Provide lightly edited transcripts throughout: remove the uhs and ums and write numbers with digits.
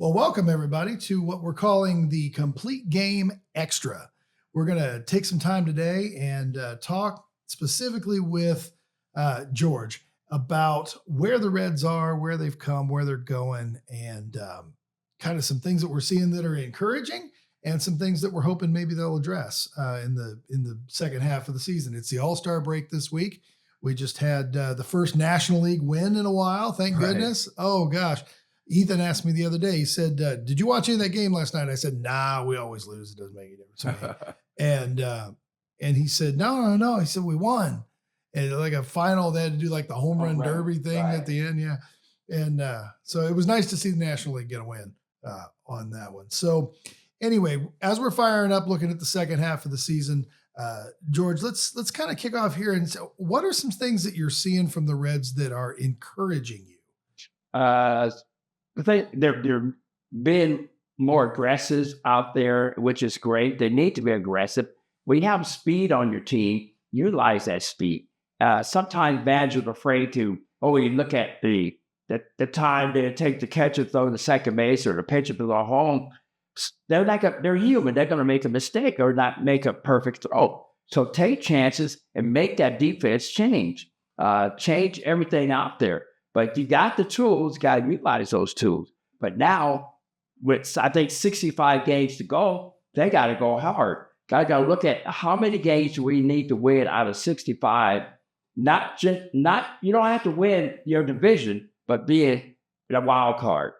Well, welcome everybody to what we're calling the Complete Game Extra. We're going to take some time today and talk specifically with George about where the Reds are, where they've come, where they're going, and kind of some things that we're seeing that are encouraging, and some things that we're hoping maybe they'll address in the second half of the season. It's the All-Star break this week. We just had the first National League win in a while. Thank goodness. Oh gosh. Ethan asked me the other day, he said, did you watch any of that game last night? I said, nah, we always lose. It doesn't make any difference to me. And he said, no. He said, we won. And like a final, they had to do like the home run derby thing at the end. Yeah. And so it was nice to see the National League get a win on that one. So anyway, as we're firing up, looking at the second half of the season, George, let's kind of kick off here. And so what are some things that you're seeing from the Reds that are encouraging you? They're being more aggressive out there, which is great. They need to be aggressive. When you have speed on your team, utilize that speed. Sometimes managers are afraid to, you look at the time they take the catcher throw the second base or the pitcher to go home. They're human. They're going to make a mistake or not make a perfect throw. So take chances and make that defense change. Change everything out there. But you got the tools, got to utilize those tools. But now, with I think 65 games to go, they got to go hard. Got to look at how many games do we need to win out of 65. You don't have to win your division, but be a wild card.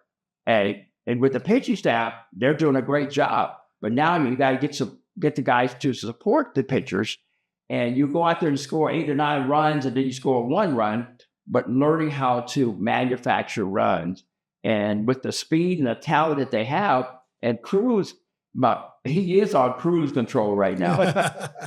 And with the pitching staff, they're doing a great job. But now you got to get the guys to support the pitchers. And you go out there and score 8 or 9 runs, and then you score 1 run. But learning how to manufacture runs, and with the speed and the talent that they have, and Cruz, he is on cruise control right now.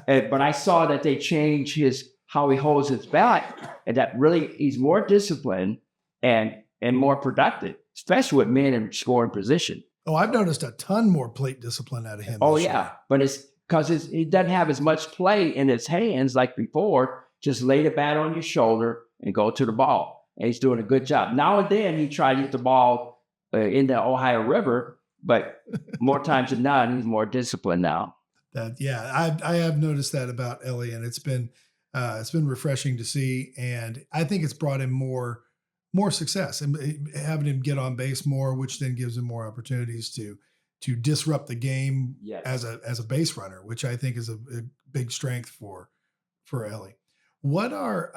But I saw that they changed how he holds his bat, and that really he's more disciplined and more productive, especially with men in scoring position. Oh, I've noticed a ton more plate discipline out of him. Oh yeah, but it's because he doesn't have as much play in his hands like before. Just lay the bat on your shoulder and go to the ball. And he's doing a good job. Now and then he tried to get the ball in the Ohio River, but more times than not, he's more disciplined now. I have noticed that about Ellie, and it's been refreshing to see. And I think it's brought him more success and having him get on base more, which then gives him more opportunities to disrupt the game as a base runner, which I think is a big strength for Ellie. What are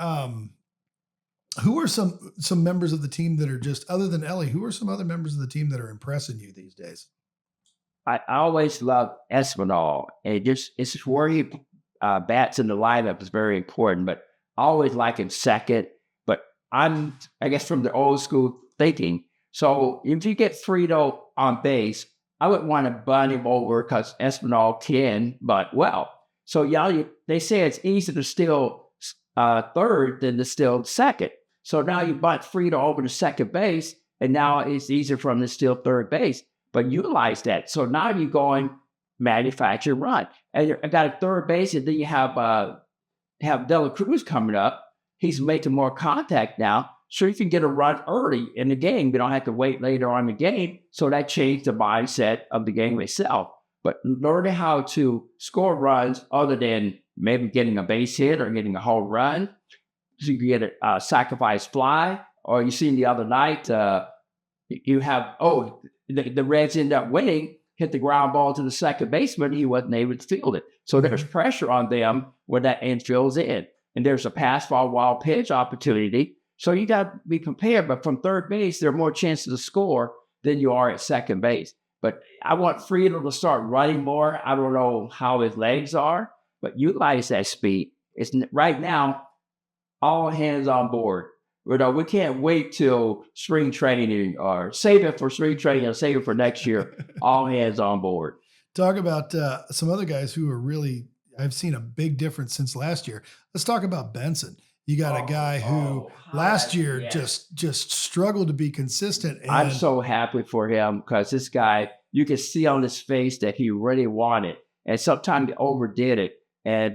who are some members of the team that are just, other than Ellie, who are some other members of the team that are impressing you these days? I always love Espinal. It's where he bats in the lineup is very important, but I always like him second. But I guess from the old school thinking. So if you get Frito on base, I would want to bunt him over because Espinal can bunt well. So they say it's easier to steal third than to steal second. So now you bunt Frito over to second base, and now it's easier for him to steal third base. But utilize that. So now you're going manufacture run. And I got a third base, and then you have Dela Cruz coming up. He's making more contact now, so you can get a run early in the game. You don't have to wait later on in the game. So that changed the mindset of the game itself. But learning how to score runs other than maybe getting a base hit or getting a home run, so you can get a sacrifice fly. Or you seen the other night, you have, the Reds end up winning, hit the ground ball to the second baseman. He wasn't able to field it. So there's pressure on them when that infield's in. And there's a pass ball wild pitch opportunity. So you got to be prepared. But from third base, there are more chances to score than you are at second base. But I want Friedel to start running more. I don't know how his legs are, but utilize that speed. It's right now, all hands on board. We can't wait till spring training or save it for spring training or save it for next year. All hands on board. Talk about some other guys who are really, I've seen a big difference since last year. Let's talk about Benson. You got a guy who last year just struggled to be consistent. And I'm so happy for him because this guy, you can see on his face that he really wanted, and sometimes he overdid it.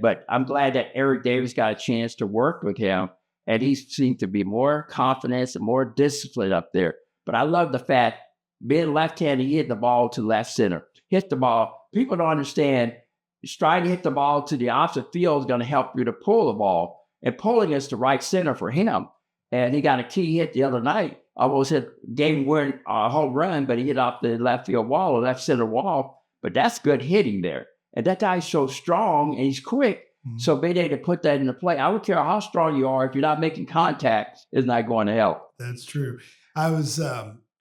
But I'm glad that Eric Davis got a chance to work with him, and he seemed to be more confident and more disciplined up there. But I love the fact being left-handed, he hit the ball to left center. Hit the ball. People don't understand. Trying to hit the ball to the opposite field is going to help you to pull the ball. And pulling is the right center for him. And he got a key hit the other night. Almost hit game-winning home run, but he hit off the left field wall or left center wall. But that's good hitting there. And that guy's so strong and he's quick. Mhm. So being able to put that into play, I don't care how strong you are, if you're not making contact, it's not going to help. That's true. I was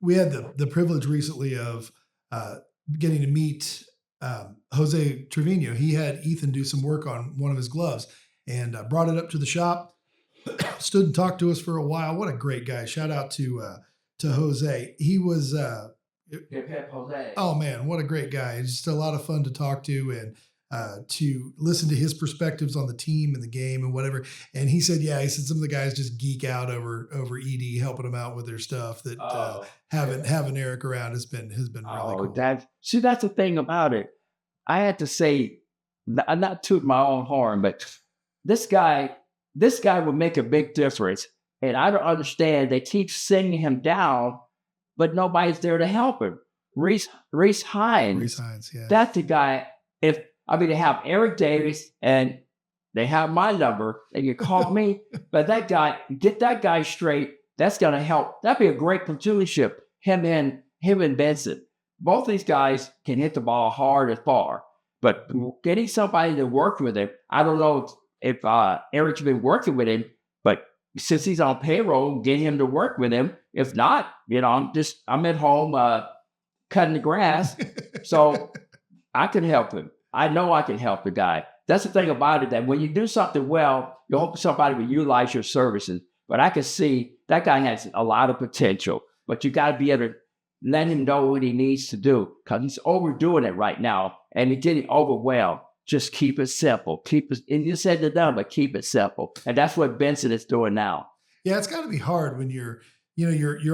we had the privilege recently of getting to meet Jose Trevino. He had Ethan do some work on one of his gloves and brought it up to the shop. Stood and talked to us for a while. What a great guy! Shout out to Jose. He was Jose. oh man, what a great guy! It's just a lot of fun to talk to and to listen to his perspectives on the team and the game and whatever. And he said, yeah, he said some of the guys just geek out over ED helping them out with their stuff. That having Eric around has been really cool. That's the thing about it. I had to say, not toot my own horn, but this guy would make a big difference. And I don't understand. They keep sending him down, but nobody's there to help him. Reese Hines, yeah. That's the guy. They have Eric Davis and they have my number. They can call me, but that guy, get that guy straight. That's going to help. That'd be a great platoonship. Him and Benson. Both these guys can hit the ball hard and far, but getting somebody to work with him. I don't know if Eric's been working with him, but since he's on payroll, get him to work with him. If not, I'm at home cutting the grass, so I can help him. I know I can help the guy. That's the thing about it, that when you do something well, you hope somebody will utilize your services. But I can see that guy has a lot of potential, but you got to be able to let him know what he needs to do, because he's overdoing it right now, and he's getting overwhelmed. Just keep it simple. And you said it done, but keep it simple. And that's what Benson is doing now. Yeah, it's got to be hard when you're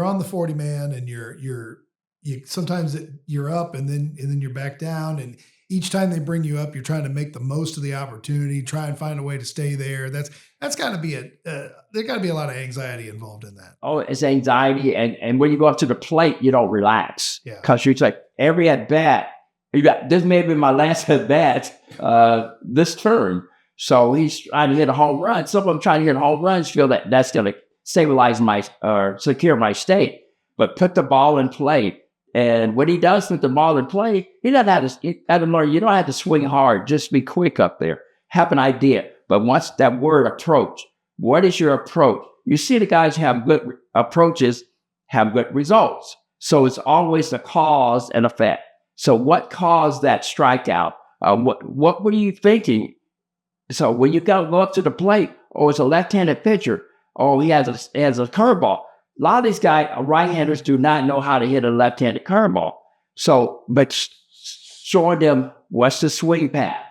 on the 40 man and sometimes you're up and then you're back down, and each time they bring you up, you're trying to make the most of the opportunity, try and find a way to stay there. That's got to be there got to be a lot of anxiety involved in that. Oh, it's anxiety. And when you go up to the plate, you don't relax. Yeah. Because you're like, every at bat, this may be my last at bat this term. So he's trying to hit a home run. Some of them trying to hit home runs feel that that's going to stabilize secure my state. But put the ball in play. And when he does put the ball in play, he doesn't have to learn. You don't have to swing hard. Just be quick up there. Have an idea. But once that word approach, what is your approach? You see the guys who have good approaches have good results. So it's always the cause and effect. So what caused that strikeout? What were you thinking? So when you go up to the plate, it's a left-handed pitcher, he has a curveball. A lot of these guys, right-handers, do not know how to hit a left-handed curveball. So, but showing them what's the swing path,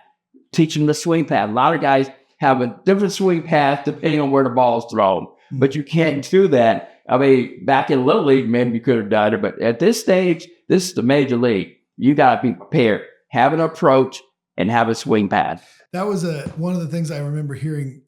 teaching them the swing path. A lot of guys have a different swing path depending on where the ball is thrown. But you can't do that. I mean, back in Little League, maybe you could have done it. But at this stage, this is the major league. You got to be prepared. Have an approach and have a swing path. That was one of the things I remember hearing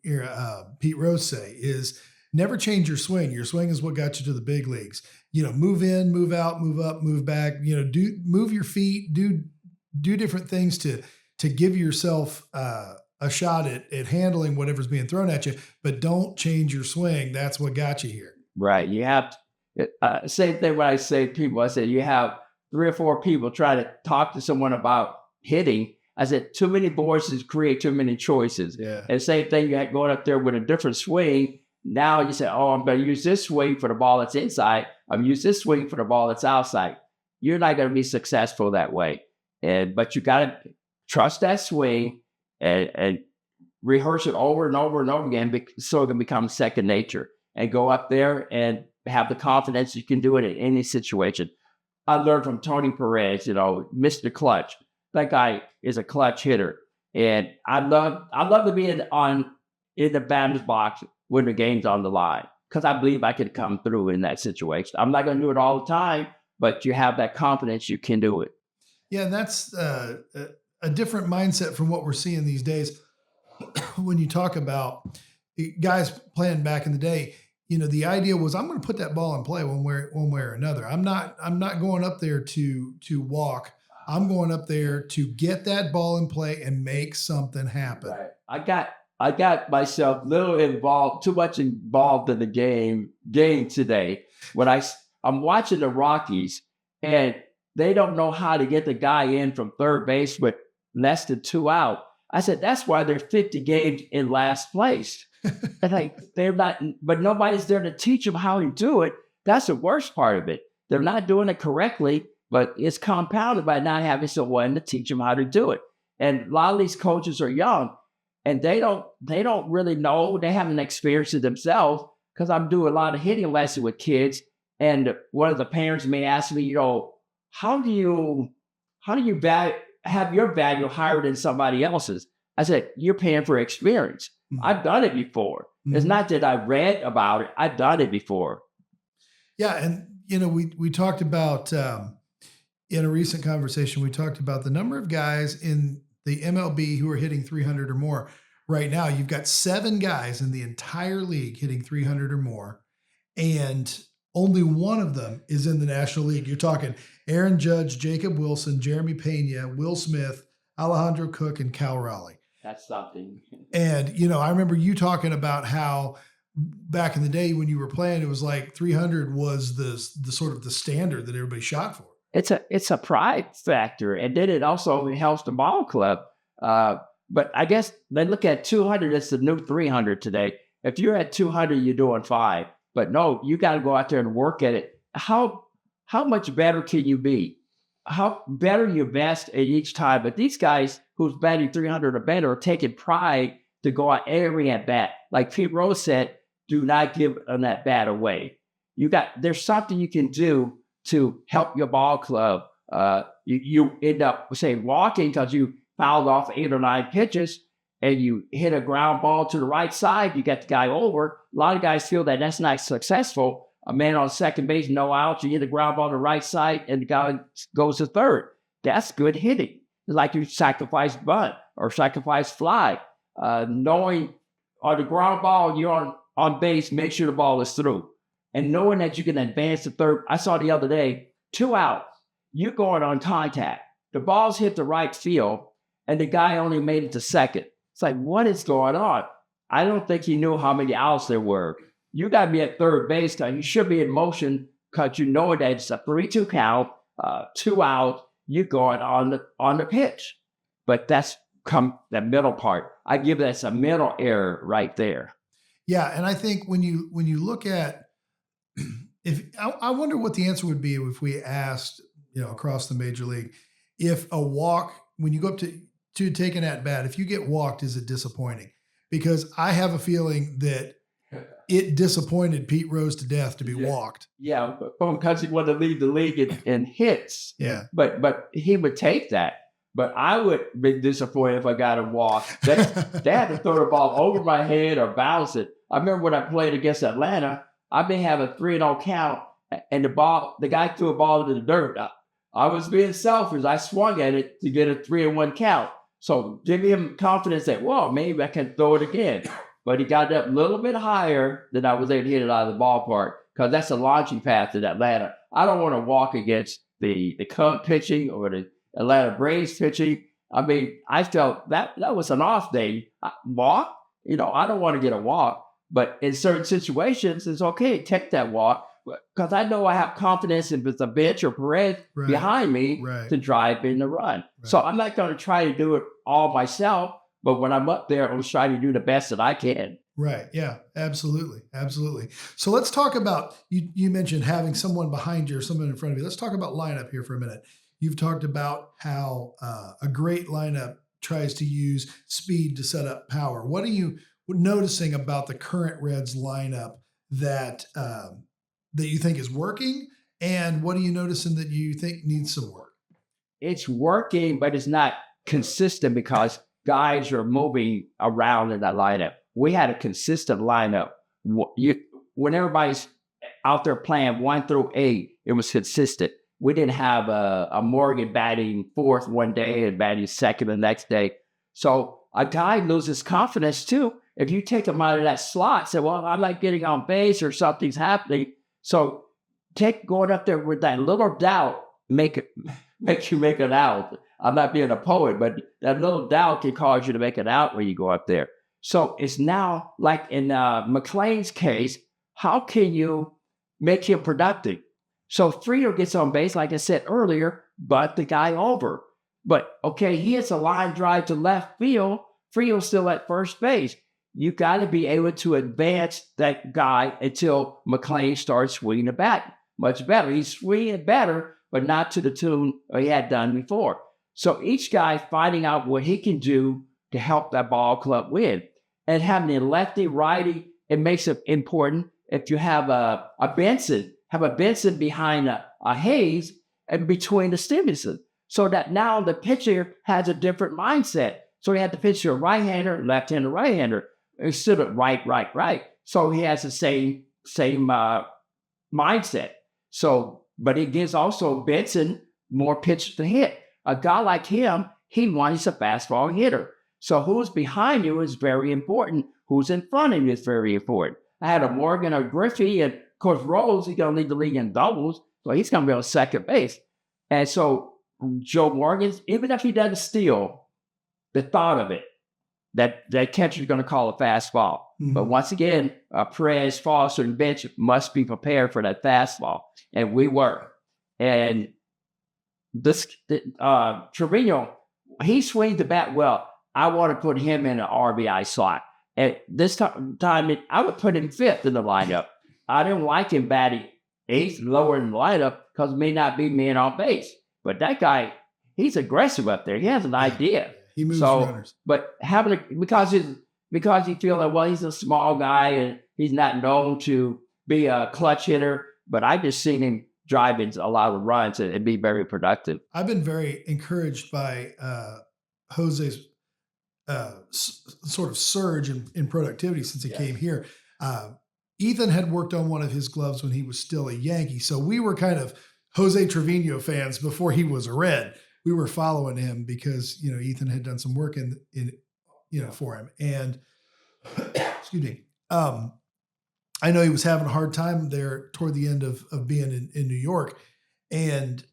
Pete Rose say is, never change your swing. Your swing is what got you to the big leagues. Move in, move out, move up, move back. Move your feet. Do different things to give yourself a shot at handling whatever's being thrown at you. But don't change your swing. That's what got you here. Right. You have same thing when I say people. I said you have 3 or 4 people try to talk to someone about hitting. I said too many voices create too many choices. Yeah. And same thing, you had going up there with a different swing. Now you say, I'm going to use this swing for the ball that's inside. I'm use this swing for the ball that's outside. You're not going to be successful that way. But you got to trust that swing and rehearse it over and over and over again, so it can become second nature. And go up there and have the confidence you can do it in any situation. I learned from Tony Perez, Mr. Clutch. That guy is a clutch hitter. And I love to be in the batter's box when the game's on the line, because I believe I could come through in that situation. I'm not going to do it all the time, but you have that confidence you can do it. Yeah, and that's a different mindset from what we're seeing these days. When you talk about guys playing back in the day, the idea was I'm going to put that ball in play one way or another. I'm not going up there to walk. I'm going up there to get that ball in play and make something happen. Right. I got myself too much involved in the game today. When I'm watching the Rockies and they don't know how to get the guy in from third base with less than 2 out. I said, that's why they're 50 games in last place. And they're not, but nobody's there to teach them how to do it. That's the worst part of it. They're not doing it correctly, but it's compounded by not having someone to teach them how to do it. And a lot of these coaches are young and they don't really know. They haven't experienced it themselves, because I'm doing a lot of hitting lessons with kids. And one of the parents may ask me, how do you have your value higher than somebody else's? I said, you're paying for experience. Mm-hmm. I've done it before. Mm-hmm. It's not that I read about it. I've done it before. Yeah. And, we talked about, in a recent conversation, we talked about the number of guys in the MLB who are hitting 300 or more. Right now, you've got 7 guys in the entire league hitting 300 or more, and only one of them is in the National League. You're talking Aaron Judge, Jacob Wilson, Jeremy Pena, Will Smith, Alejandro Cook, and Cal Raleigh. That's something. And, I remember you talking about how back in the day when you were playing, it was like 300 was the sort of the standard that everybody shot for. It's a pride factor. And then it also helps the ball club. But I guess they look at 200 as the new 300 today. If you're at 200, you're doing 5. But no, you got to go out there and work at it. How much better can you be? How better your best at each time? But these guys who's batting 300 or better are taking pride to go out every at bat. Like Pete Rose said, do not give an at bat away. There's something you can do to help your ball club. You end up, say, walking because you fouled off 8 or 9 pitches, and you hit a ground ball to the right side, you get the guy over. A lot of guys feel that that's not successful. A man on second base, no outs, you hit a ground ball to the right side, and the guy goes to third. That's good hitting. It's like you sacrifice bunt or sacrifice fly. Knowing on the ground ball, you're on base, make sure the ball is through. And knowing that you can advance to third. I saw the other day, 2 outs, you're going on contact. The ball's hit the right field, and the guy only made it to second. It's like, what is going on? I don't think he knew how many outs there were. You got to be at third base because you should be in motion because you know that it's a 3-2 count, 2 outs, you're going on the pitch. But that's the middle part. I give that a mental error right there. Yeah, and I think when you look at, I wonder what the answer would be if we asked, across the major league, if a walk, when you go up to take an at bat, if you get walked, is it disappointing? Because I have a feeling that it disappointed Pete Rose to death to be walked. Yeah, because he wanted to lead the league in hits. Yeah, but he would take that. But I would be disappointed if I got a walk. They had to throw the ball over my head or bounce it. I remember when I played against Atlanta, I may have a 3-0 count, and the guy threw a ball into the dirt. I was being selfish. I swung at it to get a 3-1 count. So give him confidence that, well, maybe I can throw it again. But he got up a little bit higher than I was able to hit it out of the ballpark, because that's a launching pad to Atlanta. I don't want to walk against the Cub pitching or the Atlanta Braves pitching. I mean, I felt that was an off day. Walk, I don't want to get a walk. But in certain situations, it's okay, take that walk, because I know I have confidence in the bench or Perez behind me to drive in the run. Right. So I'm not going to try to do it all myself, but when I'm up there, I'm trying to do the best that I can. Right. Yeah, absolutely. Absolutely. So let's talk about, you mentioned having someone behind you or someone in front of you. Let's talk about lineup here for a minute. You've talked about how a great lineup tries to use speed to set up power. What are you noticing about the current Reds lineup that you think is working, and what are you noticing that you think needs some work? It's working, but it's not consistent because guys are moving around in that lineup. We had a consistent lineup. When everybody's out there playing 1 through 8, it was consistent. We didn't have a Morgan batting 4th one day and batting 2nd the next day. So a guy loses confidence too, If you take him out of that slot, say, well, I like getting on base or something's happening. So going up there with that little doubt, make you make it out. I'm not being a poet, but that little doubt can cause you to make it out when you go up there. So it's now like in McLean's case, how can you make him productive? So Friedel gets on base, like I said earlier, but the guy over. But okay, he hits a line drive to left field. Friedel's still at first base. You got to be able to advance that guy until McLean starts swinging the bat much better. He's swinging better, but not to the tune he had done before. So each guy finding out what he can do to help that ball club win. And having a lefty, righty, it makes it important. If you have a Benson, have a Benson behind a Hayes and between the Stevenson, so that now the pitcher has a different mindset. So he had to pitch to a right-hander, left-hander, right-hander, instead of right. So he has the same mindset. So, but it gives also Benson more pitches to hit. A guy like him, he's a fastball hitter. So who's behind you is very important. Who's in front of you is very important. I had a Morgan or Griffey, and of course Rose, he's going to lead the league in doubles, so he's going to be on second base. And so Joe Morgan, even if he doesn't steal, the thought of it, that catcher's going to call a fastball. Mm-hmm. But once again, Perez, Foster, and Bench must be prepared for that fastball. And we were. And this Trevino, he swings the bat well. I want to put him in an RBI slot. At this time, I would put him fifth in the lineup. I didn't like him batting eighth, lower in the lineup, because it may not be man on base. But that guy, he's aggressive up there. He has an idea. He moves runners. But because you feel that, well, he's a small guy and he's not known to be a clutch hitter. But I just seen him driving a lot of runs and be very productive. I've been very encouraged by Jose's sort of surge in productivity since he came here. Ethan had worked on one of his gloves when he was still a Yankee. So we were kind of Jose Trevino fans before he was a Red. We were following him because, Ethan had done some work in for him. And excuse me. I know he was having a hard time there toward the end of being in New York, and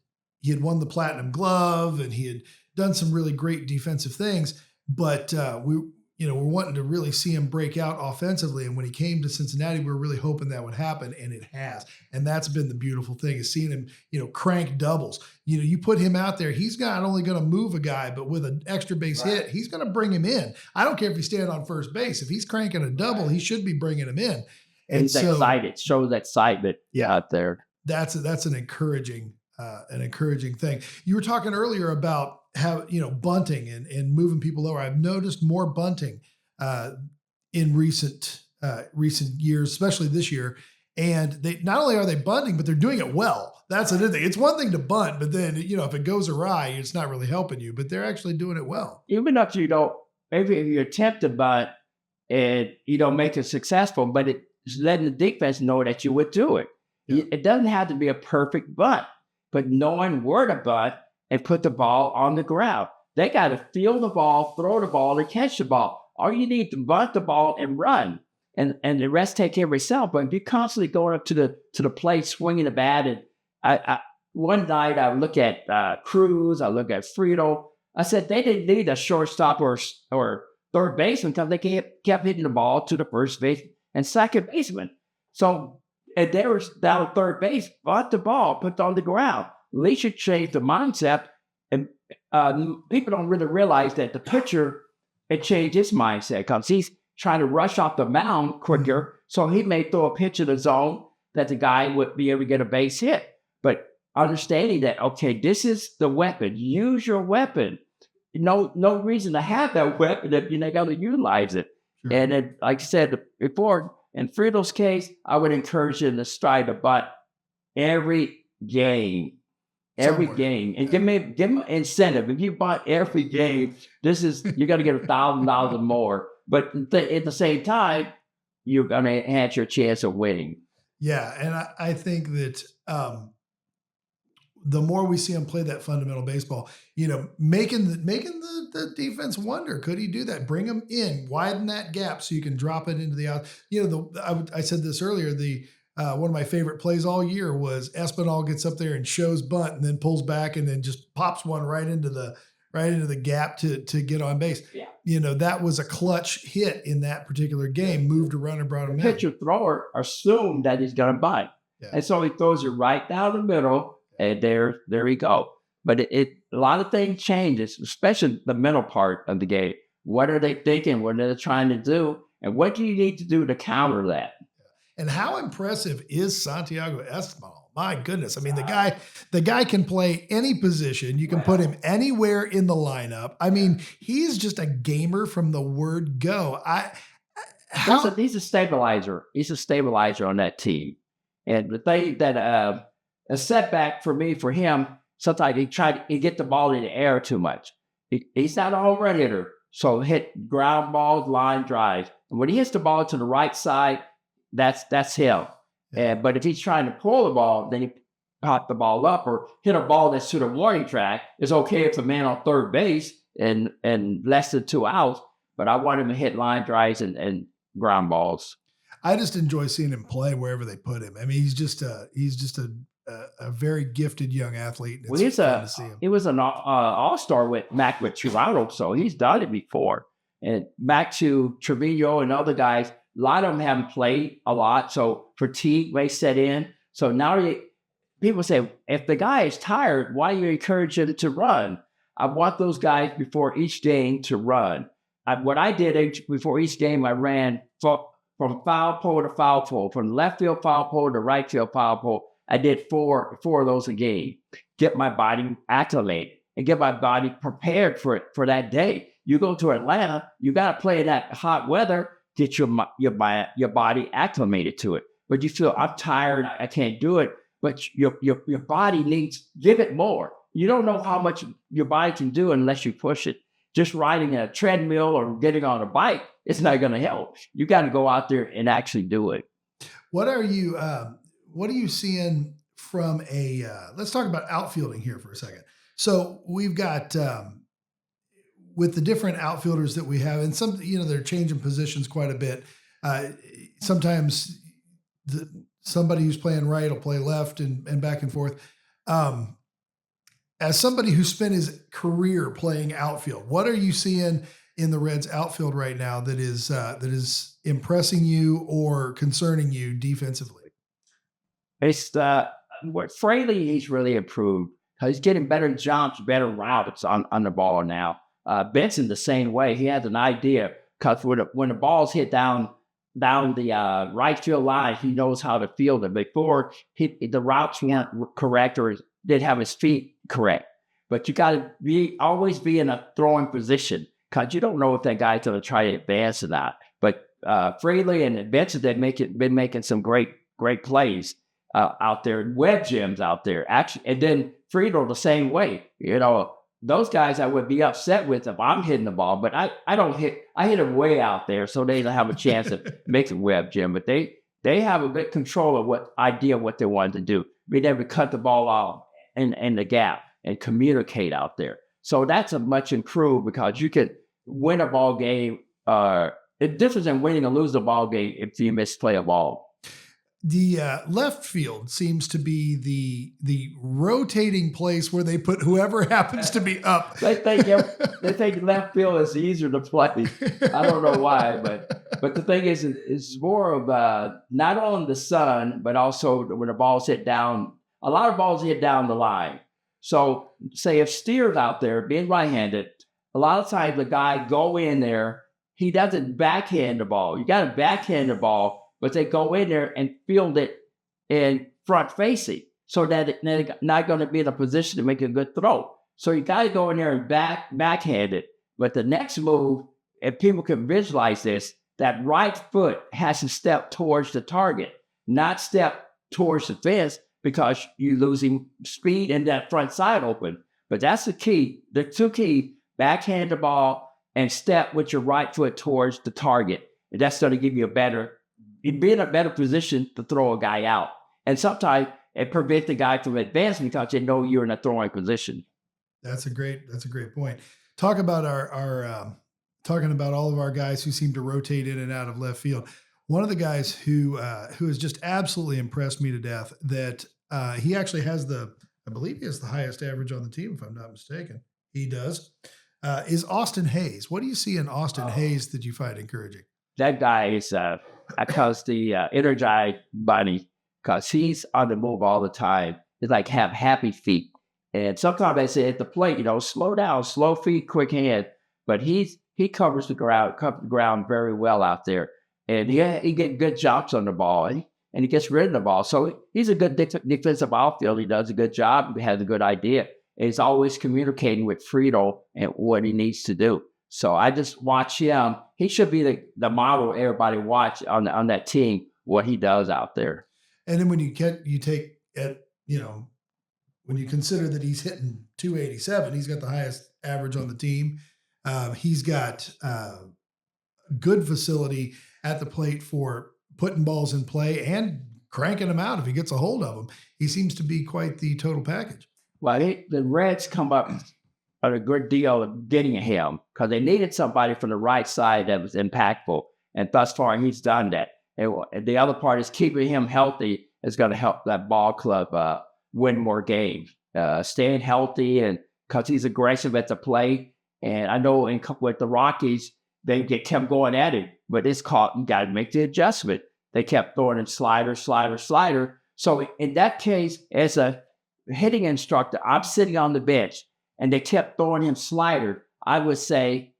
he had won the Platinum Glove and he had done some really great defensive things, but we're wanting to really see him break out offensively. And when he came to Cincinnati, we were really hoping that would happen, and it has. And that's been the beautiful thing, is seeing him, crank doubles. You put him out there, he's not only going to move a guy, but with an extra base hit, he's going to bring him in. I don't care if he's standing on first base. If he's cranking a double, he should be bringing him in. And he's excited, shows excitement out there. That's an encouraging thing. You were talking earlier about how, bunting and moving people lower. I've noticed more bunting in recent years, especially this year. And they not only are they bunting, but they're doing it well. That's another thing. It's one thing to bunt, but then, if it goes awry, it's not really helping you, but they're actually doing it well. Even if maybe if you attempt to bunt and you don't make it successful, but it's letting the defense know that you would do it. Yeah. It doesn't have to be a perfect bunt, but knowing where to bunt and put the ball on the ground. They got to feel the ball, throw the ball, and catch the ball. All you need to bunt the ball and run, and the rest take care of itself. But if you're constantly going up to the plate, swinging the bat, and one night I look at Cruz, I look at Friedel. I said they didn't need a shortstop or third baseman because they kept hitting the ball to the first base and second baseman. So, and they were down at third base, bunt the ball, put it on the ground. At least you change the mindset. And people don't really realize that the pitcher, it changed his mindset because he's trying to rush off the mound quicker. So he may throw a pitch in the zone that the guy would be able to get a base hit. But understanding that, okay, this is the weapon. Use your weapon. No reason to have that weapon if you're not going to utilize it. Sure. And it, like I said before, in Friedel's case, I would encourage him to strike the butt every game. Every game. And give him incentive. If you buy every game, you're going to get $1,000 or more. But at the same time, you're going to enhance your chance of winning. Yeah. And I think that the more we see him play that fundamental baseball, making the defense wonder, could he do that? Bring him in, widen that gap so you can drop it into the out. I said this earlier. One of my favorite plays all year was Espinal gets up there and shows bunt and then pulls back and then just pops one right into the gap to get on base. Yeah. That was a clutch hit in that particular game. Moved a runner, brought him in. Pitcher thrower assumed that he's going to bunt. Yeah. And so he throws it right down the middle, and there we go. But a lot of things changes, especially the mental part of the game. What are they thinking? What are they trying to do? And what do you need to do to counter that? And how impressive is Santiago Espinal? My goodness. I mean, the guy can play any position. You can put him anywhere in the lineup. I mean, he's just a gamer from the word go. He's a stabilizer. He's a stabilizer on that team. And the thing that a setback for him, sometimes he get the ball in the air too much. He's not a home run hitter. So hit ground balls, line drives. And when he hits the ball to the right side, that's him. But if he's trying to pull the ball, then he pop the ball up or hit a ball that's to the warning track. It's okay if a man on third base and less than 2 outs, but I want him to hit line drives and ground balls. I just enjoy seeing him play wherever they put him. I mean, he's just a very gifted young athlete. Well, he was an all-star with Toronto, so he's done it before. And back to Trevino and other guys, a lot of them haven't played a lot, so fatigue may set in. So now people say, if the guy is tired, why do you encourage him to run? I want those guys before each game to run. What I did before each game, I ran from foul pole to foul pole, from left field foul pole to right field foul pole. I did four of those a game. Get my body acclimated and get my body prepared for that day. You go to Atlanta, you got to play in that hot weather. Get your body acclimated to it. But you feel, I'm tired, I can't do it. But your body needs, give it more. You don't know how much your body can do unless you push it. Just riding a treadmill or getting on a bike, it's not going to help. You got to go out there and actually do it. What are you seeing from let's talk about outfielding here for a second. So we've got, with the different outfielders that we have, and some, they're changing positions quite a bit. Sometimes somebody who's playing right will play left and back and forth. As somebody who spent his career playing outfield, what are you seeing in the Reds outfield right now that is impressing you or concerning you defensively? It's Fraley, he's really improved. He's getting better jumps, better routes on the ball now. Benson the same way. He has an idea because when the ball's hit down the right field line, he knows how to field it. Before the routes weren't correct or didn't have his feet correct. But you got to always be in a throwing position because you don't know if that guy's going to try to advance or not. But Fraley and Benson, they've been making some great plays out there, web gems out there. Actually, and then Friedel the same way. Those guys I would be upset with if I'm hitting the ball, but I don't hit. I hit them way out there, so they don't have a chance of making web gem. But they have a bit control of what they wanted to do. Being able to cut the ball off in the gap and communicate out there. So that's a much improved because you could win a ball game. It's different than winning or losing a ball game if you misplay a ball. The left field seems to be the rotating place where they put whoever happens to be up. They think left field is easier to play. I don't know why, but the thing is, it's more of not on the sun, but also when the ball's hit down. A lot of balls hit down the line. So, say if Steer's out there being right-handed, a lot of times the guy go in there, he doesn't backhand the ball. You got to backhand the ball. But they go in there and field it in front facing so that they're not going to be in a position to make a good throw. So you got to go in there and backhand it. But the next move, if people can visualize this, that right foot has to step towards the target, not step towards the fence because you're losing speed and that front side open. But that's the key. The two key, backhand the ball and step with your right foot towards the target. And that's going to give you you'd be in a better position to throw a guy out. And sometimes it prevents the guy from advancing because they know you're in a throwing position. That's a great point. Talk about our talking about all of our guys who seem to rotate in and out of left field. One of the guys who has just absolutely impressed me to death, that he actually has I believe he has the highest average on the team, if I'm not mistaken. He does. Is Austin Hayes. What do you see in Austin Hayes that you find encouraging? That guy is I call the energized bunny, because he's on the move all the time. He's like have happy feet. And sometimes I say at the plate, slow down, slow feet, quick hand. But he covers the ground very well out there. And he gets good jumps on the ball, and he gets rid of the ball. So he's a good defensive outfield. He does a good job. He has a good idea. And he's always communicating with Friedel and what he needs to do. So I just watch him. He should be the model everybody watch on that team, what he does out there. And then when you take at, when you consider that he's hitting 287, he's got the highest average on the team. He's got good facility at the plate for putting balls in play and cranking them out if he gets a hold of them. He seems to be quite the total package. Well, the Reds come up on a good deal of getting him because they needed somebody from the right side that was impactful. And thus far, he's done that. And the other part is keeping him healthy is going to help that ball club win more games. Staying healthy, and because he's aggressive at the plate. And I know with the Rockies, they kept going at it, but it's caught and got to make the adjustment. They kept throwing in slider. So in that case, as a hitting instructor, I'm sitting on the bench, and they kept throwing him slider. I would say,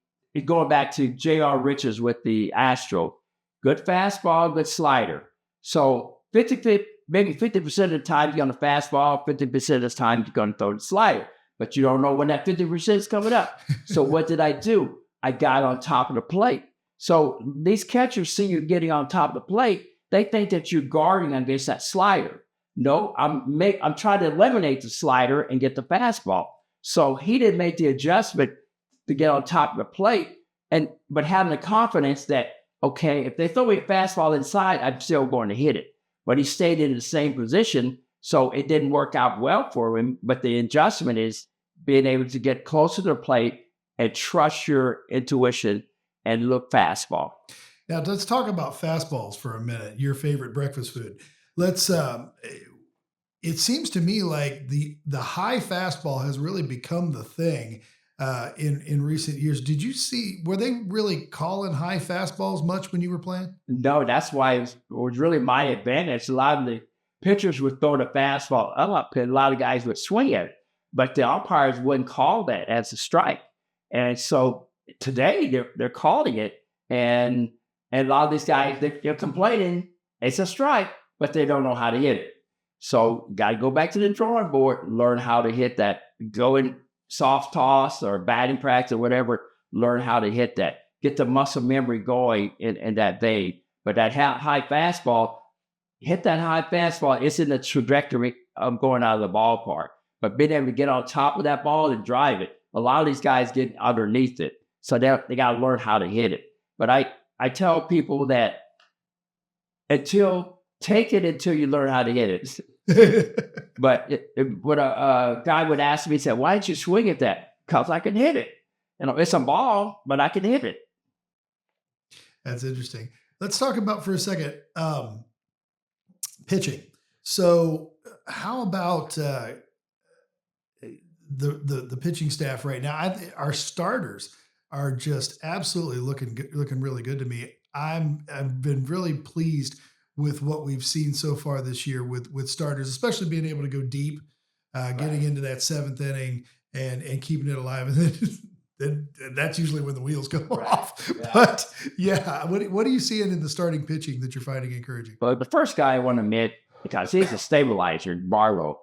going back to J.R. Richards with the Astro, good fastball, good slider. So maybe 50% of the time you're on the fastball, 50% of the time you're going to throw the slider. But you don't know when that 50% is coming up. So what did I do? I got on top of the plate. So these catchers see you getting on top of the plate. They think that you're guarding against that slider. No, I'm trying to eliminate the slider and get the fastball. So he didn't make the adjustment to get on top of the plate, but having the confidence that, okay, if they throw me a fastball inside, I'm still going to hit it. But he stayed in the same position, so it didn't work out well for him. But the adjustment is being able to get closer to the plate and trust your intuition and look fastball. Now, let's talk about fastballs for a minute, your favorite breakfast food. It seems to me like the high fastball has really become the thing in recent years. Did you see, were they really calling high fastballs much when you were playing? No, that's why it was really my advantage. A lot of the pitchers would throw the fastball up, and a lot of guys would swing at it. But the umpires wouldn't call that as a strike. And so today they're calling it, and a lot of these guys, they're complaining it's a strike, but they don't know how to hit it. So got to go back to the drawing board, learn how to hit that. Go in soft toss or batting practice or whatever, learn how to hit that. Get the muscle memory going in that vein. But that high fastball, hit that high fastball, it's in the trajectory of going out of the ballpark. But being able to get on top of that ball and drive it, a lot of these guys get underneath it. So they got to learn how to hit it. But I tell people that take it until you learn how to hit it. But when a guy would ask me, he said, why didn't you swing at that? Because I can hit it. It's a ball, but I can hit it. That's interesting. Let's talk about for a second pitching. So how about the pitching staff right now? Our starters are just absolutely looking really good to me. I've been really pleased with what we've seen so far this year with starters, especially being able to go deep, getting into that seventh inning and keeping it alive. And then that's usually when the wheels go off. Yeah. But yeah, what are you seeing in the starting pitching that you're finding encouraging? Well, the first guy I want to admit, because he's a stabilizer, Barlow.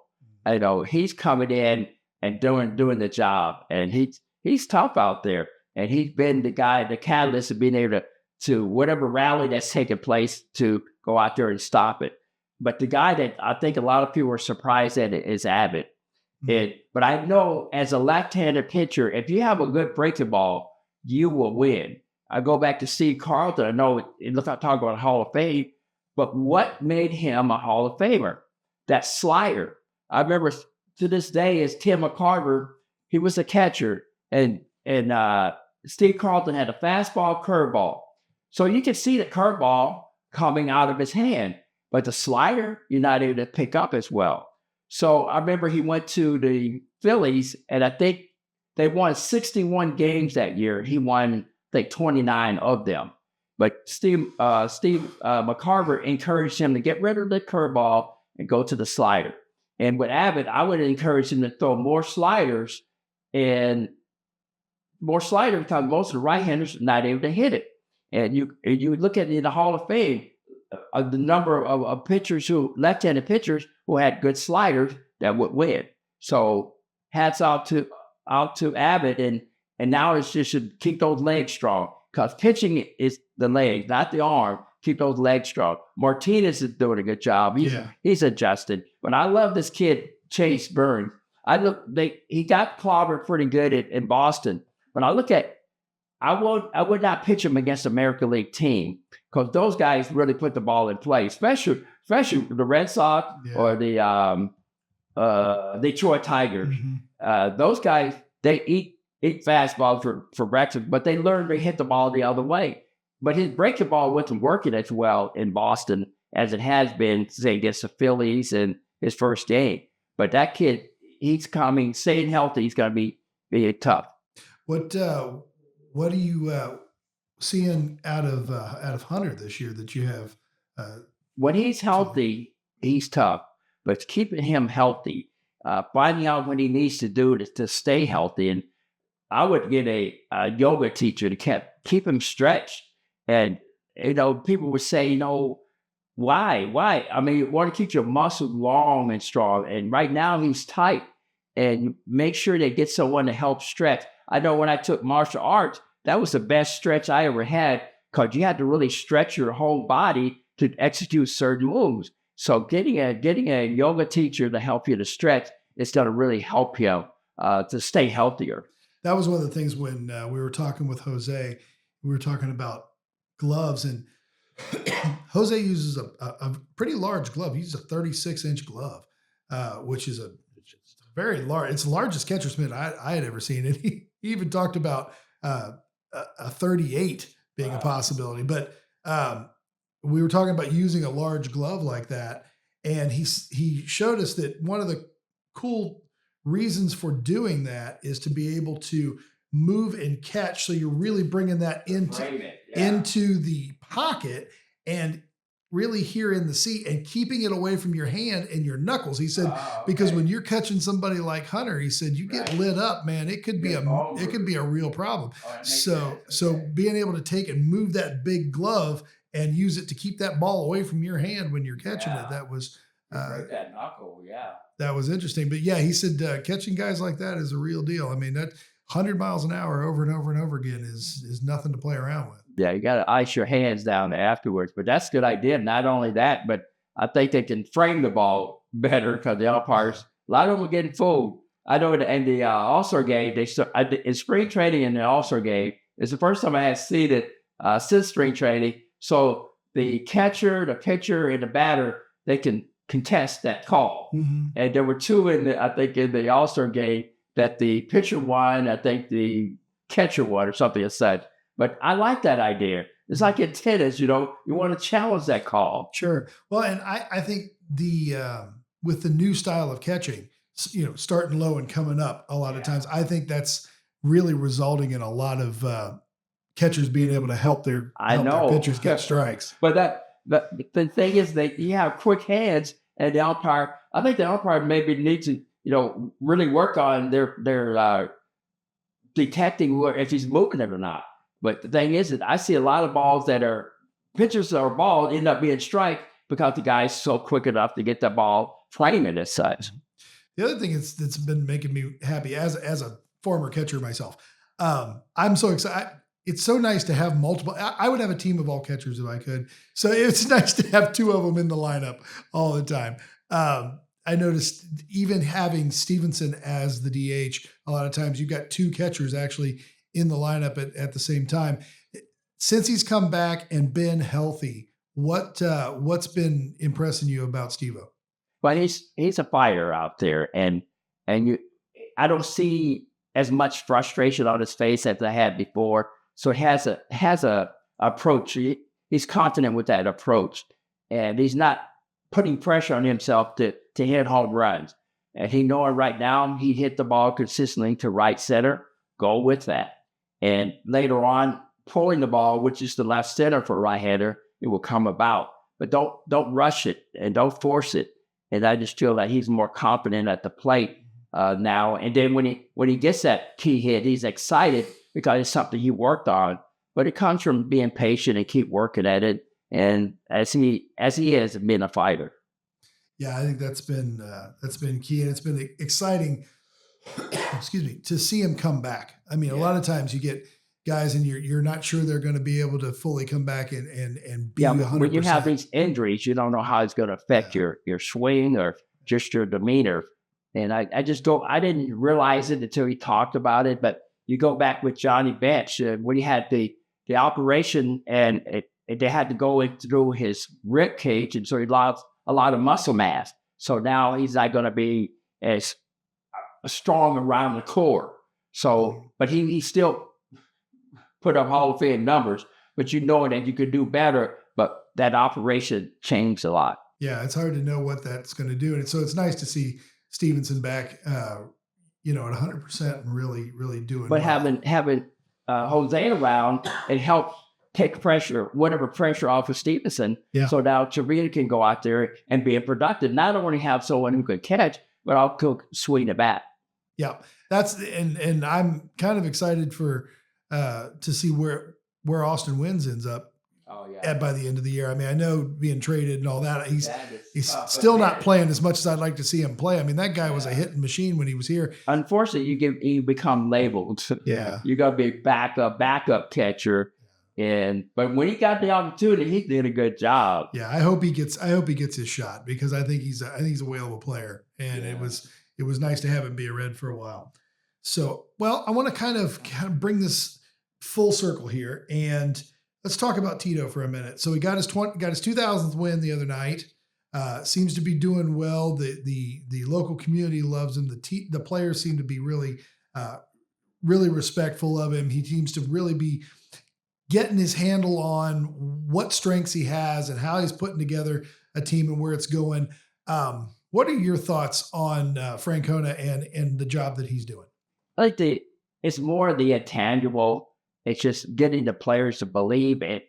He's coming in and doing the job, and he's tough out there, and he's been the catalyst of being able to whatever rally that's taking place to go out there and stop it. But the guy that I think a lot of people are surprised at is Abbott. But I know as a left-handed pitcher, if you have a good breaking ball, you will win. I go back to Steve Carlton. I know I'm talking about Hall of Fame, but what made him a Hall of Famer? that slider. I remember to this day is Tim McCarver. He was a catcher, and Steve Carlton had a fastball, curveball. So you can see the curveball coming out of his hand, but the slider you're not able to pick up as well. So I remember he went to the Phillies, and I think they won 61 games that year. He won, I think, 29 of them. But Steve McCarver encouraged him to get rid of the curveball and go to the slider. And with Abbott, I would encourage him to throw more sliders because most of the right-handers are not able to hit it. And you look at it in the Hall of Fame, the number of pitchers left-handed pitchers who had good sliders that would win. So hats out to Abbott, and now it's just to keep those legs strong, because pitching is the legs, not the arm. Keep those legs strong. Martinez is doing a good job. He's adjusted. But I love this kid, Chase Burns. He got clobbered pretty good in Boston. But I would not pitch him against American League team, because those guys really put the ball in play, especially the Red Sox or the Detroit Tigers. Mm-hmm. Those guys, they eat fastballs for breakfast, but they learn to hit the ball the other way. But his breaking ball wasn't working as well in Boston as it has been, say, against the Phillies in his first game. But that kid, he's coming, staying healthy. He's going to be tough. What are you seeing out of Hunter this year that you have? When he's healthy, he's tough. But keeping him healthy, finding out what he needs to do to stay healthy. And I would get a yoga teacher to keep him stretched. And, people would say, why? I mean, you want to keep your muscles long and strong. And right now he's tight. And make sure they get someone to help stretch. I know when I took martial arts, that was the best stretch I ever had, because you had to really stretch your whole body to execute certain moves. So getting a yoga teacher to help you to stretch is going to really help you to stay healthier. That was one of the things when we were talking with Jose. We were talking about gloves, and Jose uses a pretty large glove. He uses a 36-inch glove, which is very large. It's the largest catcher's mitt I had ever seen. And he even talked about a 38 being a possibility. But we were talking about using a large glove like that. And he showed us that one of the cool reasons for doing that is to be able to move and catch. So you're really bringing that into the pocket and really here in the seat and keeping it away from your hand and your knuckles. He said, because when you're catching somebody like Hunter, he said, you get lit up, man. It could be a real problem. So being able to take and move that big glove and use it to keep that ball away from your hand when you're catching it, that was that knuckle, that was interesting. But yeah, he said catching guys like that is a real deal. I mean, that 100 miles an hour over and over and over again is nothing to play around with. Yeah, you got to ice your hands down afterwards. But that's a good idea. Not only that, but I think they can frame the ball better, because the umpires, a lot of them are getting fooled. I know in the All-Star game, in spring training and the All-Star game, it's the first time I had seen it since spring training. So the catcher, the pitcher, and the batter, they can contest that call. Mm-hmm. And there were two in the All-Star game that the pitcher won. I think the catcher won or something as such. But I like that idea. It's like in tennis, you want to challenge that call. Sure. Well, and I think with the new style of catching, starting low and coming up a lot of times, I think that's really resulting in a lot of catchers being able to help their pitchers get strikes. But the thing is that you have quick hands, and the umpire, I think the umpire maybe needs to, really work on their detecting if he's moving it or not. But the thing is that I see a lot of balls pitchers that are ball end up being strike because the guy's so quick enough to get the ball framing as such. The other thing that's been making me happy as a former catcher myself, I'm so excited. It's so nice to have multiple. I would have a team of all catchers if I could. So it's nice to have two of them in the lineup all the time. I noticed even having Stevenson as the DH, a lot of times you've got two catchers actually in the lineup at the same time. Since he's come back and been healthy, what's been impressing you about Steve-O? but he's a fighter out there, and I don't see as much frustration on his face as I had before. So he has a approach. He's confident with that approach, and he's not putting pressure on himself to hit home runs. And he knowing right now he hit the ball consistently to right center. Go with that, and later on pulling the ball, which is the left center for a right-hander, it will come about. But don't rush it and don't force it. And I just feel that he's more confident at the plate now. And then when he gets that key hit, he's excited because it's something he worked on. But it comes from being patient and keep working at it. And as he has been a fighter. Yeah, I think that's been key, and it's been exciting. Excuse me, to see him come back. I mean, a lot of times you get guys and you're not sure they're going to be able to fully come back and be 100%. When you have these injuries, you don't know how it's going to affect your swing or just your demeanor. And I didn't realize it until he talked about it. But you go back with Johnny Bench when he had the operation, and they had to go in through his rib cage, and so he lost a lot of muscle mass. So now he's not going to be as strong around the core. So, but he still put up Hall of Fame numbers, but you know that you could do better. But that operation changed a lot. Yeah, it's hard to know what that's going to do. And so it's nice to see Stevenson back, at 100% and really, really doing But well. having Jose around, it helped take whatever pressure off of Stevenson. Yeah. So now Trevino can go out there and be productive. Not only have someone who could catch, but also swing the bat. Yeah, and I'm kind of excited for to see where Austin Wynns ends up by the end of the year. I mean, I know being traded and all that, he's still not playing as much as I'd like to see him play. I mean, that guy was a hitting machine when he was here. Unfortunately, you become labeled. Yeah, you got to be backup catcher. But when he got the opportunity, he did a good job. Yeah, I hope he gets his shot, because I think he's a whalable player, and it was nice to have him be a Red for a while. So, well, I want to kind of bring this full circle here, and let's talk about Tito for a minute. So he got his 2000th win the other night. Seems to be doing well. The local community loves him. The players seem to be really respectful of him. He seems to really be getting his handle on what strengths he has and how he's putting together a team and where it's going. What are your thoughts on Francona and the job that he's doing? I think it's more the intangible. It's just getting the players to believe in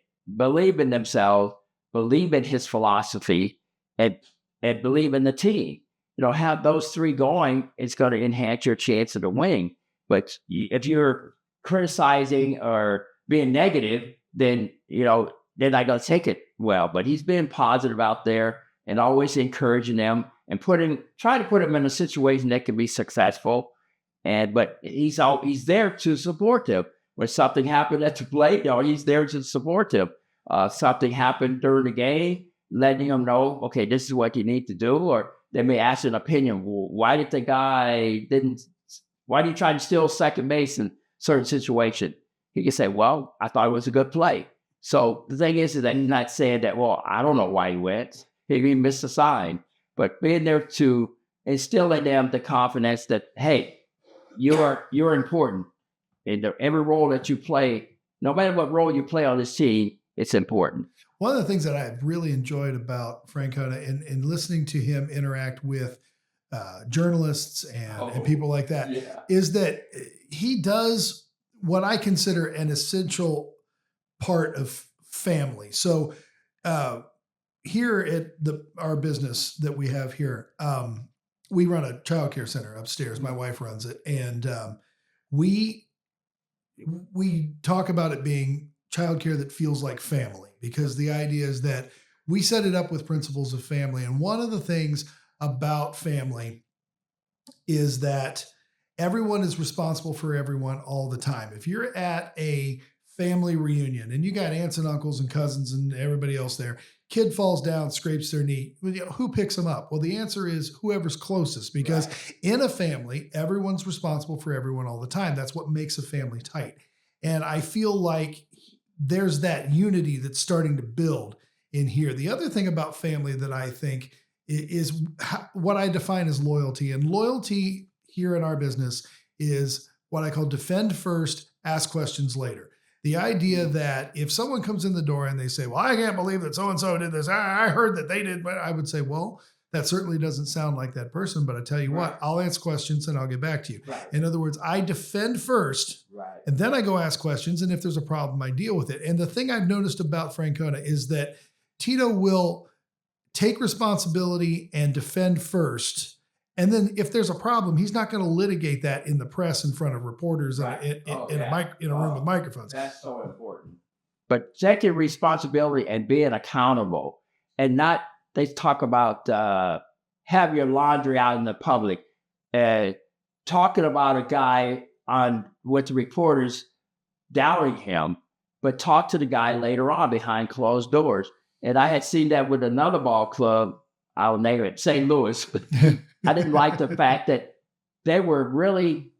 themselves, believe in his philosophy, and believe in the team. Have those three going, it's going to enhance your chance of the winning. But if you're criticizing or being negative, then they're not going to take it well. But he's been positive out there and always encouraging them and trying to put them in a situation that can be successful. But he's there to support them. When something happened at the plate, he's there to support them. Something happened during the game, letting them know, okay, this is what you need to do. Or they may ask an opinion. Well, why did you try to steal second base in certain situation? He can say, well, I thought it was a good play. So the thing is that he's not saying that, well, I don't know why he went. He missed a sign. But being there to instill in them the confidence that, hey, you're important. In every role that you play, no matter what role you play on this team, it's important. One of the things that I've really enjoyed about Francona and listening to him interact with journalists and people like that is that he does what I consider an essential part of family. So here at our business that we have here, we run a childcare center upstairs. My wife runs it, and we talk about it being childcare that feels like family, because the idea is that we set it up with principles of family. And one of the things about family is that everyone is responsible for everyone all the time. If you're at a family reunion and you got aunts and uncles and cousins and everybody else there, kid falls down, scrapes their knee, who picks them up? Well, the answer is whoever's closest, because in a family, everyone's responsible for everyone all the time. That's what makes a family tight. And I feel like there's that unity that's starting to build in here. The other thing about family that I think what I define as loyalty. And loyalty here in our business is what I call defend first, ask questions later. The idea that if someone comes in the door and they say, well, I can't believe that so-and-so did this. I heard that they did, but I would say, well, that certainly doesn't sound like that person. But I tell you what, I'll answer questions and I'll get back to you. Right. In other words, I defend first, and then I go ask questions. And if there's a problem, I deal with it. And the thing I've noticed about Francona is that Tito will take responsibility and defend first. And then if there's a problem, he's not going to litigate that in the press in front of reporters in a room with microphones. That's so important. But taking responsibility and being accountable, and not, they talk about have your laundry out in the public, talking about a guy with the reporters doubting him, but talk to the guy later on behind closed doors. And I had seen that with another ball club, I'll name it, St. Louis. I didn't like the fact that they were really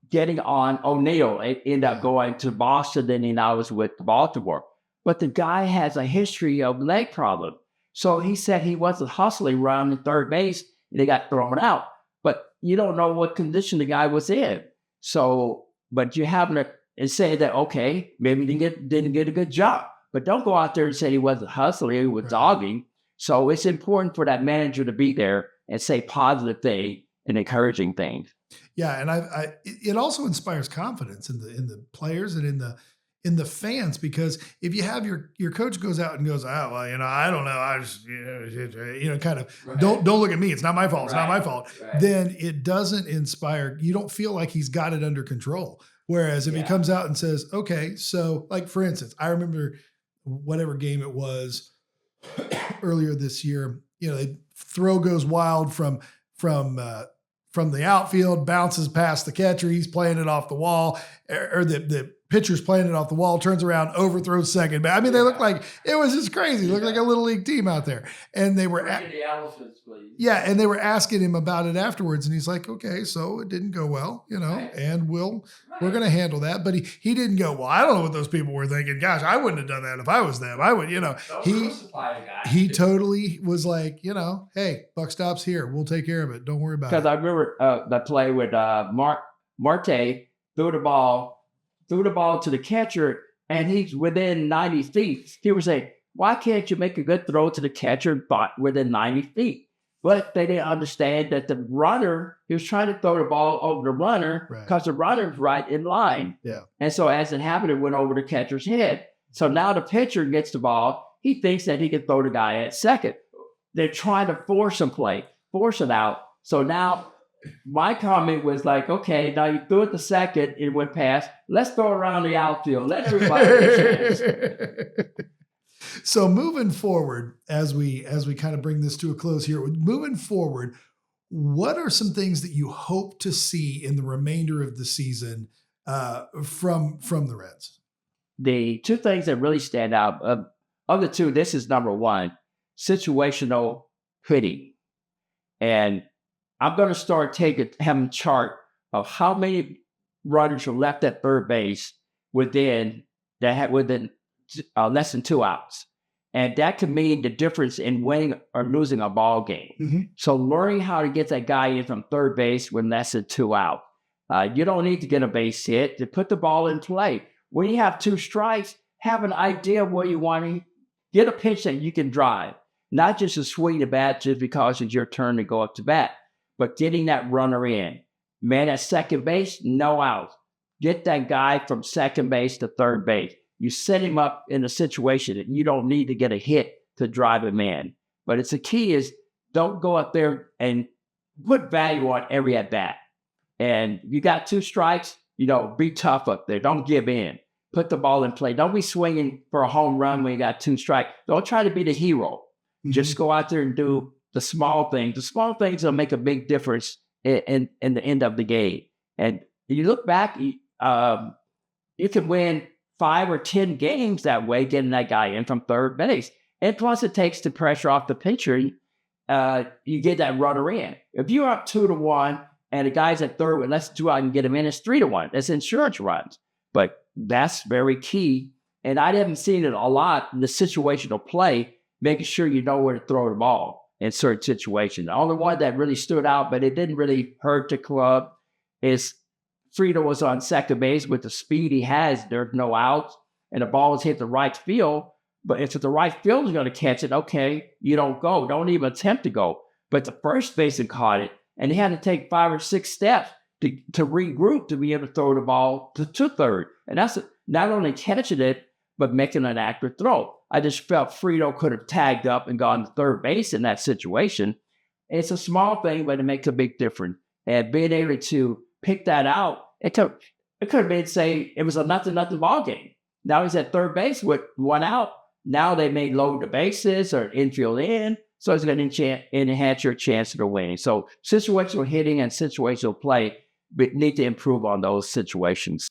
getting on O'Neill. It ended up going to Boston, then he now was with Baltimore. But the guy has a history of leg problem. So he said he wasn't hustling around the third base, and they got thrown out. But you don't know what condition the guy was in. So, but you have to say that, okay, maybe he didn't get a good job. But don't go out there and say he wasn't hustling, he was dogging. So it's important for that manager to be there and say positive things and encouraging things. Yeah, and it also inspires confidence in the players and in the fans, because if you have your coach goes out and goes, oh well, I don't know, I just kind of don't look at me, it's not my fault, it's not my fault. Then it doesn't inspire. You don't feel like he's got it under control. Whereas if he comes out and says, okay, so like for instance, I remember whatever game it was earlier this year, the throw goes wild from the outfield, bounces past the catcher. He's playing it off the wall, or the pitcher's playing it off the wall, turns around, overthrows second. But I mean, they look like it was just crazy. It looked like a little league team out there. And they were and they were asking him about it afterwards, and he's like, "Okay, so it didn't go well, and we're going to handle that." But he didn't go, "Well, I don't know what those people were thinking. Gosh, I wouldn't have done that if I was them. I would, He totally was like, hey, buck stops here. We'll take care of it. Don't worry about it. Because I remember that play with Marte threw the ball to the catcher, and he's within 90 feet. He was saying, why can't you make a good throw to the catcher within 90 feet? But they didn't understand that the runner, he was trying to throw the ball over the runner because the runner's right in line. Yeah. And so as it happened, it went over the catcher's head. So now the pitcher gets the ball. He thinks that he can throw the guy at second. They're trying to force it out. So now my comment was like, okay, now you threw it to second, it went past. Let's throw it around the outfield. Let everybody get a chance. So moving forward, as we kind of bring this to a close here, moving forward, what are some things that you hope to see in the remainder of the season from the Reds? The two things that really stand out, of the two, this is number one, situational hitting. And I'm going to start having a chart of how many runners are left at third base within less than 2 outs. And that could mean the difference in winning or losing a ball game. Mm-hmm. So learning how to get that guy in from third base when less than 2 out. You don't need to get a base hit to put the ball in play. When you have 2 strikes, have an idea of where you want to get a pitch that you can drive. Not just a swing the bat just because it's your turn to go up to bat, but getting that runner in. Man at second base, no out. Get that guy from second base to third base. You set him up in a situation that you don't need to get a hit to drive him in. But the key is don't go up there and put value on every at bat. And you got 2 strikes, be tough up there. Don't give in. Put the ball in play. Don't be swinging for a home run when you got 2 strikes. Don't try to be the hero. Mm-hmm. Just go out there and do the small things. The small things will make a big difference in the end of the game. And you look back, you can win 5 or 10 games that way, getting that guy in from third base. And plus, it takes the pressure off the pitcher. You get that runner in. If you're up 2-1 and the guy's at third with less than 2 out and get him in, it's 3-1. That's insurance runs. But that's very key. And I haven't seen it a lot in the situational play, making sure you know where to throw the ball. in certain situations. The only one that really stood out, but it didn't really hurt the club, is Frito was on second base with the speed he has. There's no outs, and the ball was hit the right field. But if the right field is going to catch it, okay, you don't go. Don't even attempt to go. But the first baseman caught it, and he had to take 5 or 6 steps to regroup to be able to throw the ball to third. And that's not only catching it, but making an accurate throw. I just felt Frito could have tagged up and gone to third base in that situation. It's a small thing, but it makes a big difference. And being able to pick that out, it could have been, say, it was a nothing ball game. Now he's at third base with 1 out. Now they may load the bases or infield in, so it's going to enhance your chance of winning. So situational hitting and situational play need to improve on those situations.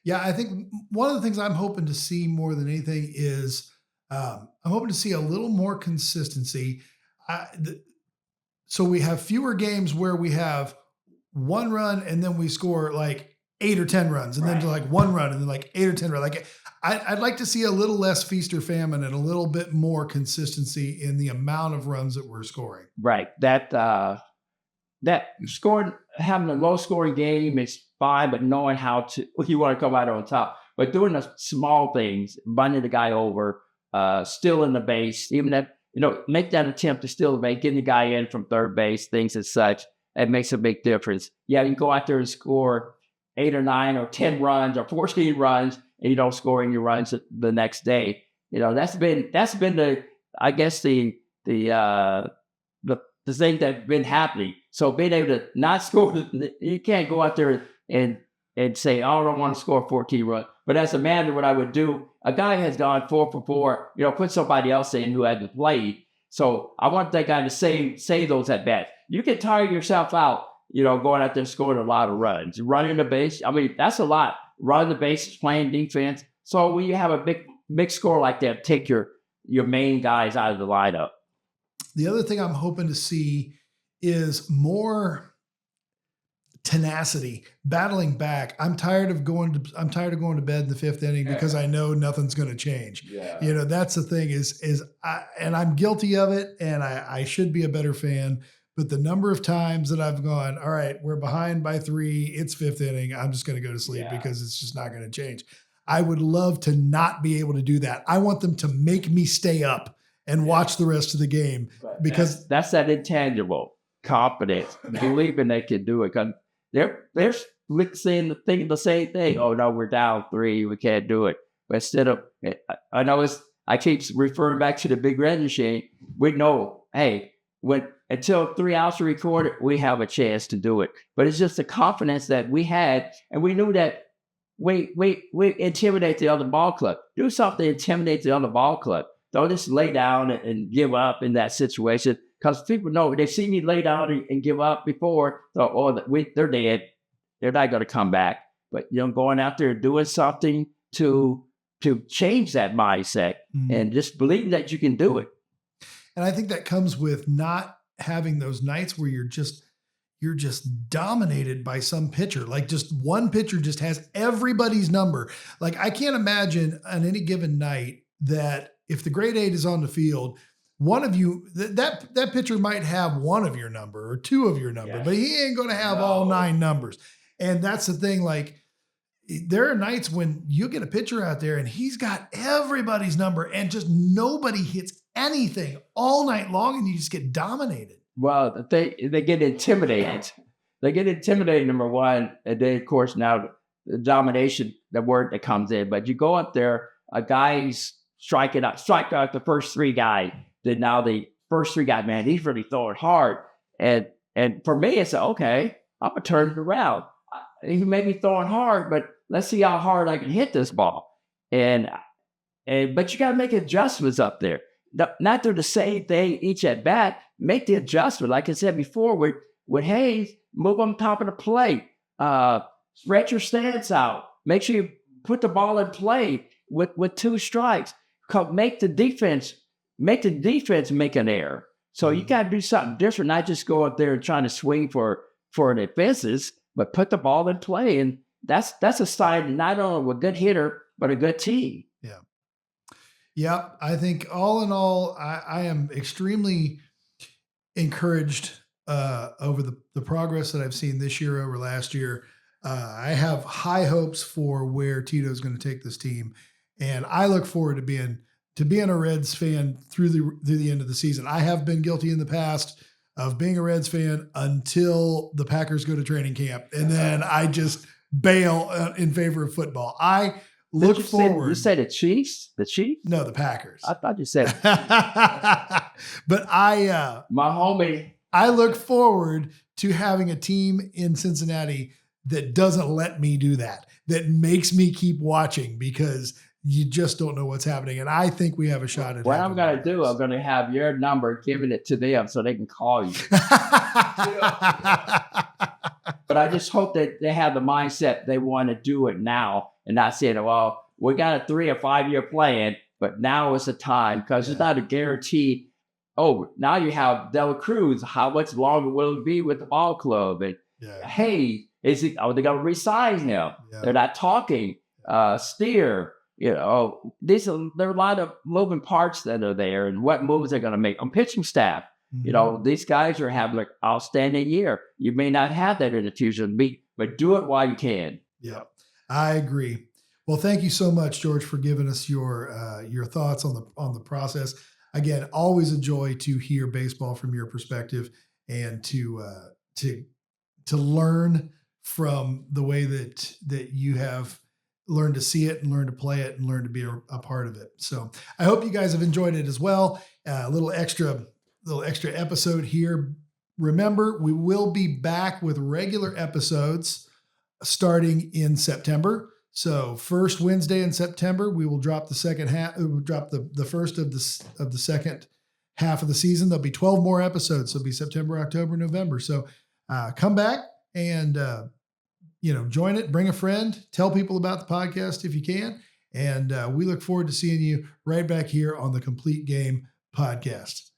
Yeah, I think one of the things I'm hoping to see more than anything is I'm hoping to see a little more consistency. So we have fewer games where we have 1 run and then we score like 8 or 10 runs, and then to like 1 run and then like 8 or 10 runs. Like I'd like to see a little less feast or famine and a little bit more consistency in the amount of runs that we're scoring. Right. That scoring, having a low scoring game is fine, but knowing how to, you want to come out on top, but doing the small things, running the guy over, stealing the base, even that, make that attempt to steal the base, getting the guy in from third base, things as such, it makes a big difference. Yeah, you go out there and score 8 or 9 or 10 runs or 14 runs, and you don't score any runs the next day. That's been the, I guess, the thing that's been happening. So being able to not score, you can't go out there and say, oh, I don't want to score 14 runs. But as a manager, what I would do, a guy has gone 4 for 4, put somebody else in who hasn't played. So I want that guy to save those at bats. You can tire yourself out, going out there scoring a lot of runs. Running the base, I mean, that's a lot. Running the bases, playing defense. So when you have a big score like that, take your main guys out of the lineup. The other thing I'm hoping to see is more tenacity, battling back. I'm tired of going to bed in the 5th inning because I know nothing's going to change. Yeah. That's the thing and I'm guilty of it, and I should be a better fan. But the number of times that I've gone, all right, we're behind by 3, it's 5th inning, I'm just going to go to sleep because it's just not going to change. I would love to not be able to do that. I want them to make me stay up and watch the rest of the game, because that's that intangible confidence, believing they can do it. Because they're saying the same thing. Oh no, we're down 3, we can't do it. But instead of, I keep referring back to the Big Red Machine. We know, hey, until 3 outs are recorded, we have a chance to do it. But it's just the confidence that we had, and we knew that we intimidate the other ball club. Do something to intimidate the other ball club. Don't just lay down and give up in that situation, because people know, they've seen me lay down and give up before. So, they're dead. They're not going to come back. But going out there and doing something to change that mindset and just believe that you can do it. And I think that comes with not having those nights where you're just dominated by some pitcher. Like just one pitcher just has everybody's number. Like I can't imagine on any given night that if the grade 8 is on the field, one of you, that pitcher might have 1 of your number or 2 of your number, but he ain't going to have all 9 numbers. And that's the thing. Like there are nights when you get a pitcher out there and he's got everybody's number and just nobody hits anything all night long, and you just get dominated. Well, they get intimidated. They get intimidated, number one. And then, of course, now the domination, the word that comes in. But you go up there, a guy's strike out the first 3 guys. Then now the first 3 guys, man, he's really throwing hard. And for me, it's okay, I'm going to turn it around. He may be throwing hard, but let's see how hard I can hit this ball. But you got to make adjustments up there. Not do the same thing each at bat. Make the adjustment. Like I said before, with Hayes, move on top of the plate. Spread your stance out. Make sure you put the ball in play with 2 strikes. Make the defense make an error. So you got to do something different. Not just go up there and trying to swing for the fences, but put the ball in play. And that's a sign not only of a good hitter, but a good team. Yeah. Yeah, I think all in all, I am extremely encouraged over the progress that I've seen this year over last year. I have high hopes for where Tito's going to take this team, and I look forward to being a Reds fan through the end of the season. I have been guilty in the past of being a Reds fan until the Packers go to training camp, and then I just bail in favor of football. I look forward. You said the Chiefs? The Chiefs? No, the Packers. I thought you said. But my homie. I look forward to having a team in Cincinnati that doesn't let me do that makes me keep watching, because you just don't know what's happening. And I think we have a shot at it. What I'm going to do, I'm going to have your number, giving it to them so they can call you. But I just hope that they have the mindset they want to do it now, and not saying, well, we got a 3 or 5 year plan, but now is the time, because it's not a guarantee. Oh, now you have Dela Cruz. How much longer will it be with the ball club? And hey, are they going to resign him? Yeah. They're not talking. Steer. There are a lot of moving parts that are there, and what moves they're going to make on pitching staff. Mm-hmm. These guys are having an outstanding year. You may not have that in the future, but do it while you can. Yeah, I agree. Well, thank you so much, George, for giving us your thoughts on the process. Again, always a joy to hear baseball from your perspective, and to learn from the way that you have learned to see it and learn to play it and learn to be a part of it. So I hope you guys have enjoyed it as well. A little extra episode here. Remember, we will be back with regular episodes starting in September. So first Wednesday in September, we will drop the second half. We'll drop the first of the second half of the season. There'll be 12 more episodes. So it'll be September, October, November. So come back and join it. Bring a friend. Tell people about the podcast if you can. And we look forward to seeing you right back here on the Complete Game podcast.